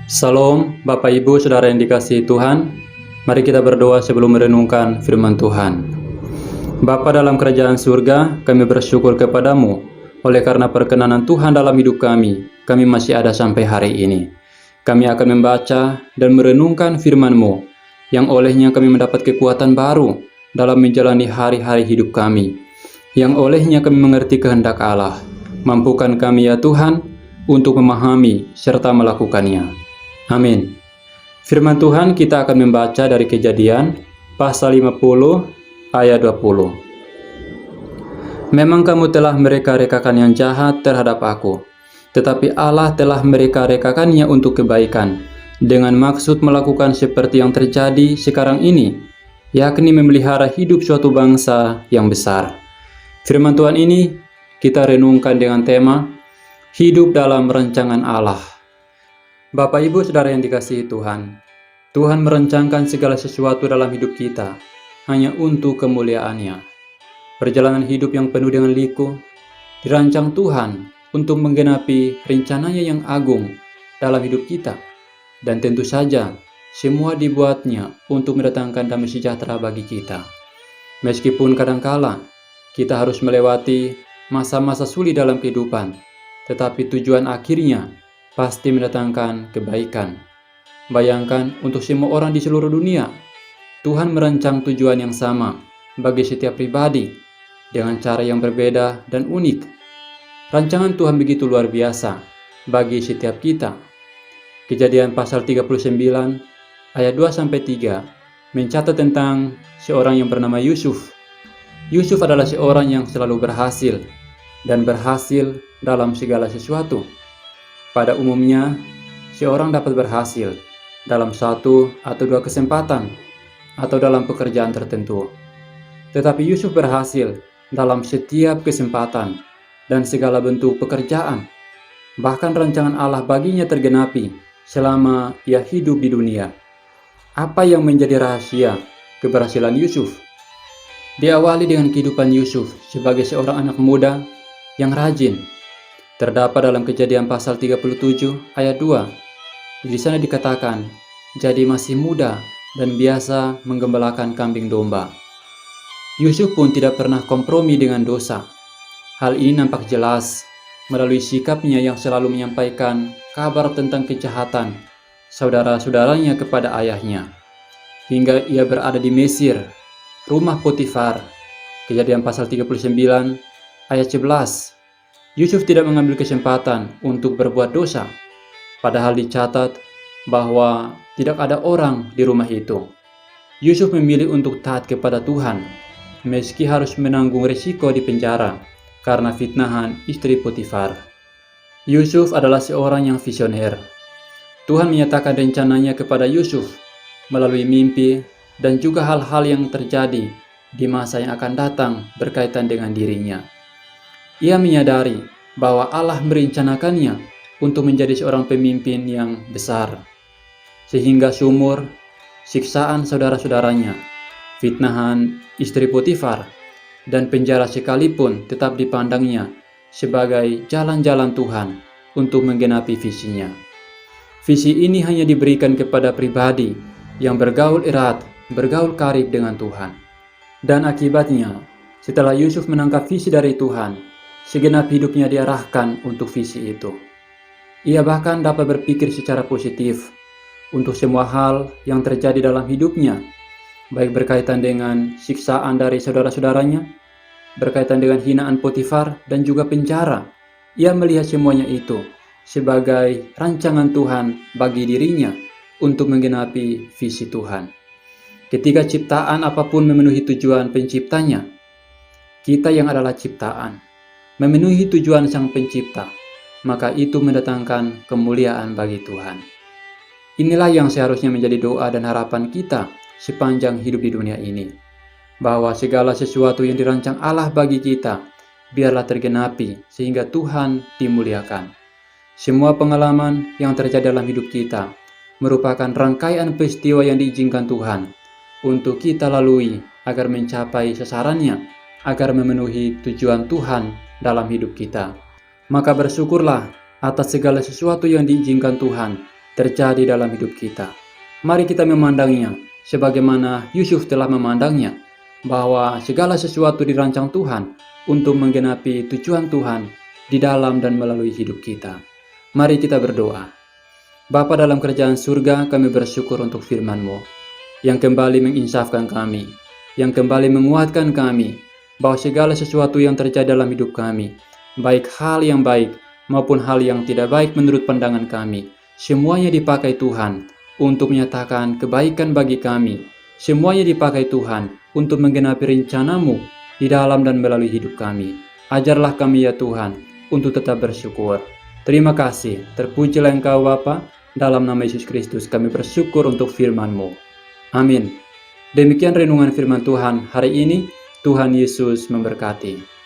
Salam, Bapak Ibu, Saudara yang dikasihi Tuhan. Mari kita berdoa sebelum merenungkan firman Tuhan. Bapa dalam kerajaan surga, kami bersyukur kepadamu oleh karena perkenanan Tuhan dalam hidup kami masih ada sampai hari ini. Kami akan membaca dan merenungkan firman-Mu, yang olehnya kami mendapat kekuatan baru dalam menjalani hari-hari hidup kami, yang olehnya kami mengerti kehendak Allah. Mampukan kami ya Tuhan untuk memahami serta melakukannya. Amin. Firman Tuhan kita akan membaca dari Kejadian pasal 50 ayat 20. Memang kamu telah mereka-rekakan yang jahat terhadap aku, tetapi Allah telah mereka-rekakannya untuk kebaikan, dengan maksud melakukan seperti yang terjadi sekarang ini, yakni memelihara hidup suatu bangsa yang besar. Firman Tuhan ini kita renungkan dengan tema hidup dalam rancangan Allah. Bapak Ibu Saudara yang dikasihi Tuhan, Tuhan merancangkan segala sesuatu dalam hidup kita hanya untuk kemuliaan-Nya. Perjalanan hidup yang penuh dengan liku dirancang Tuhan untuk menggenapi rencananya yang agung dalam hidup kita. Dan tentu saja semua dibuatnya untuk mendatangkan damai sejahtera bagi kita. Meskipun kadangkala kita harus melewati masa-masa sulit dalam kehidupan, tetapi tujuan akhirnya pasti mendatangkan kebaikan. Bayangkan untuk semua orang di seluruh dunia, Tuhan merancang tujuan yang sama bagi setiap pribadi dengan cara yang berbeda dan unik. Rancangan Tuhan begitu luar biasa bagi setiap kita. Kejadian pasal 39 ayat 2-3 mencatat tentang seorang yang bernama Yusuf. Yusuf adalah seorang yang selalu berhasil dan berhasil dalam segala sesuatu. Pada umumnya, seorang dapat berhasil dalam satu atau dua kesempatan atau dalam pekerjaan tertentu. Tetapi Yusuf berhasil dalam setiap kesempatan dan segala bentuk pekerjaan. Bahkan rancangan Allah baginya tergenapi selama ia hidup di dunia. Apa yang menjadi rahasia keberhasilan Yusuf? Diawali dengan kehidupan Yusuf sebagai seorang anak muda yang rajin. Terdapat dalam Kejadian pasal 37 ayat 2. Di sana dikatakan, jadi masih muda dan biasa menggembalakan kambing domba. Yusuf pun tidak pernah kompromi dengan dosa. Hal ini nampak jelas melalui sikapnya yang selalu menyampaikan kabar tentang kejahatan saudara-saudaranya kepada ayahnya. Hingga ia berada di Mesir, rumah Potifar. Kejadian pasal 39 ayat 11. Yusuf tidak mengambil kesempatan untuk berbuat dosa, padahal dicatat bahwa tidak ada orang di rumah itu. Yusuf memilih untuk taat kepada Tuhan, meski harus menanggung risiko di penjara karena fitnahan istri Potifar. Yusuf adalah seorang yang visioner. Tuhan menyatakan rencananya kepada Yusuf melalui mimpi dan juga hal-hal yang terjadi di masa yang akan datang berkaitan dengan dirinya. Ia menyadari bahwa Allah merencanakannya untuk menjadi seorang pemimpin yang besar. Sehingga sumur, siksaan saudara-saudaranya, fitnahan istri Potifar, dan penjara sekalipun tetap dipandangnya sebagai jalan-jalan Tuhan untuk menggenapi visinya. Visi ini hanya diberikan kepada pribadi yang bergaul erat, bergaul karib dengan Tuhan. Dan akibatnya, setelah Yusuf menangkap visi dari Tuhan, segenap hidupnya diarahkan untuk visi itu. Ia bahkan dapat berpikir secara positif untuk semua hal yang terjadi dalam hidupnya, baik berkaitan dengan siksaan dari saudara-saudaranya, berkaitan dengan hinaan Potifar, dan juga penjara. Ia melihat semuanya itu sebagai rancangan Tuhan bagi dirinya untuk menggenapi visi Tuhan. Ketika ciptaan apapun memenuhi tujuan penciptanya, kita yang adalah ciptaan memenuhi tujuan Sang Pencipta, maka itu mendatangkan kemuliaan bagi Tuhan. Inilah yang seharusnya menjadi doa dan harapan kita sepanjang hidup di dunia ini, bahwa segala sesuatu yang dirancang Allah bagi kita biarlah tergenapi sehingga Tuhan dimuliakan. Semua pengalaman yang terjadi dalam hidup kita merupakan rangkaian peristiwa yang diizinkan Tuhan untuk kita lalui agar mencapai sasarannya, agar memenuhi tujuan Tuhan dalam hidup kita. Maka bersyukurlah atas segala sesuatu yang diizinkan Tuhan terjadi dalam hidup kita. Mari kita memandangnya sebagaimana Yusuf telah memandangnya, bahwa segala sesuatu dirancang Tuhan untuk menggenapi tujuan Tuhan di dalam dan melalui hidup kita. Mari kita berdoa. Bapa dalam kerajaan surga, kami bersyukur untuk firman-Mu yang kembali menginsafkan kami, yang kembali menguatkan kami, bahwa segala sesuatu yang terjadi dalam hidup kami, baik hal yang baik maupun hal yang tidak baik menurut pandangan kami, semuanya dipakai Tuhan untuk menyatakan kebaikan bagi kami. Semuanya dipakai Tuhan untuk menggenapi rencana-Mu di dalam dan melalui hidup kami. Ajarlah kami ya Tuhan untuk tetap bersyukur. Terima kasih, terpujilah Engkau Bapa. Dalam nama Yesus Kristus kami bersyukur untuk firman-Mu. Amin. Demikian renungan firman Tuhan hari ini. Tuhan Yesus memberkati.